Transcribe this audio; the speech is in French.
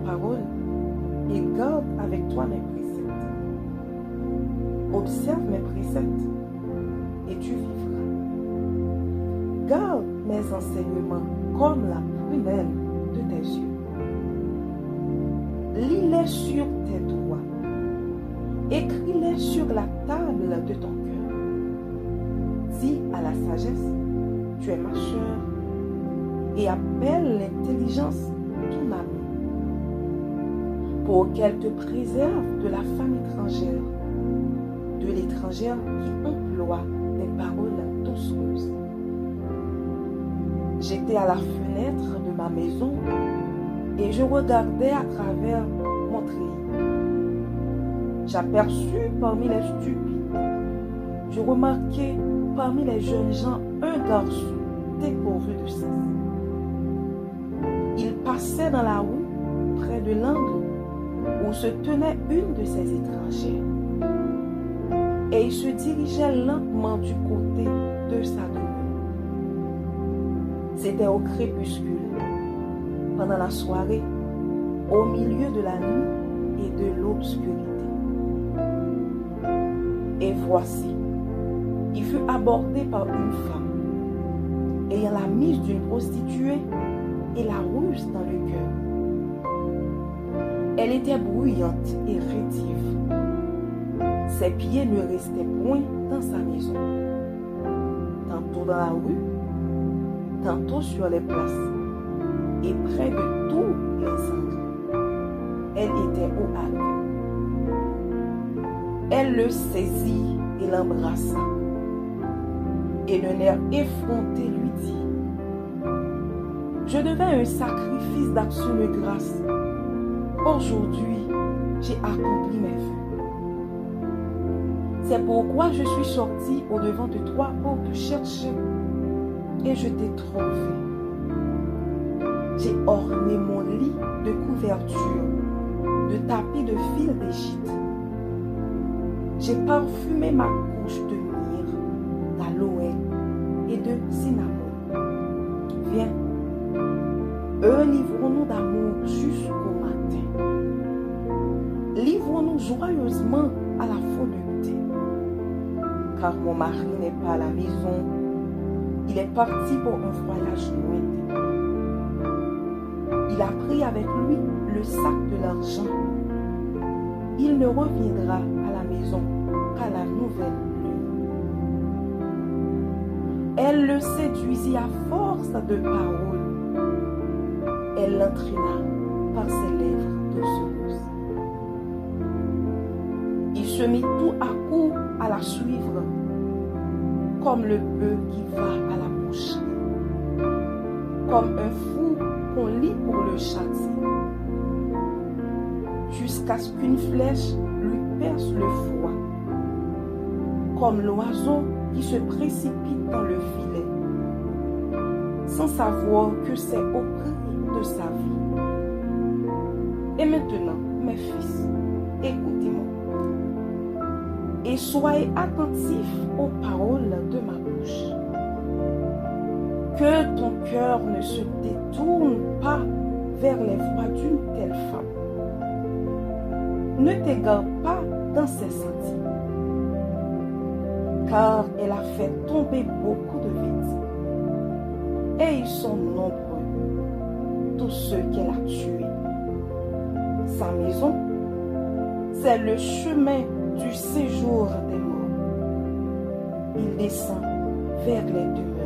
parole et garde avec toi mes préceptes. Observe mes préceptes et tu vivras. Garde mes enseignements comme la prunelle de tes yeux. Lis-les sur tes doigts. Écris-les sur la table de ton cœur. Dis à la sagesse, tu es ma sœur, et appelle l'intelligence ton ami, pour qu'elle te préserve de la femme étrangère, de l'étrangère qui emploie des paroles doucereuses. J'étais à la fenêtre de ma maison et je regardais à travers mon treillis. J'aperçus parmi les stupides, je remarquai parmi les jeunes gens un garçon dépourvu de sens. Il passait dans la rue près de l'angle où se tenait une de ses étrangères et il se dirigeait lentement du côté de sa demeure. C'était au crépuscule, pendant la soirée, au milieu de la nuit et de l'obscurité. Et voici, il fut abordé par une femme, ayant la mise d'une prostituée et la ruse dans le cœur. Elle était bruyante et rétive. Ses pieds ne restaient point dans sa maison, tantôt dans la rue, tantôt sur les places, et près de tous les angles. Elle était au hague. Elle le saisit et l'embrassa, et d'un air effronté lui dit, « Je devais un sacrifice d'action de grâce. Aujourd'hui, j'ai accompli mes vœux. C'est pourquoi je suis sorti au-devant de toi pour te chercher, et je t'ai trouvé. J'ai orné mon lit de couverture, de tapis de fil d'Égypte. J'ai parfumé ma couche de myrrhe, d'aloès et de cinnamon. Viens, livrons-nous d'amour jusqu'au matin. Livrons-nous joyeusement à la volupté. Car mon mari n'est pas à la maison. Il est parti pour un voyage lointain. Il a pris avec lui le sac de l'argent. Il ne reviendra à la maison qu'à la nouvelle lune. Elle le séduisit à force de paroles. Elle l'entraîna par ses lèvres doucereuses. Il se mit tout à coup à la suivre, comme le bœuf qui va à la boucherie, comme un fou qu'on lie pour le châtier, jusqu'à ce qu'une flèche lui perce le foie, comme l'oiseau qui se précipite dans le filet, sans savoir que c'est au prix de sa vie. Et maintenant, mes fils, écoutez-moi, et soyez attentifs aux paroles de ma bouche. Que ton cœur ne se détourne pas vers les voies d'une telle femme. Ne t'égare pas dans ses sentiments, car elle a fait tomber beaucoup de victimes, et ils sont nombreux, tous ceux qu'elle a tués. Sa maison, c'est le chemin du séjour des morts. Il descend vers les demeures.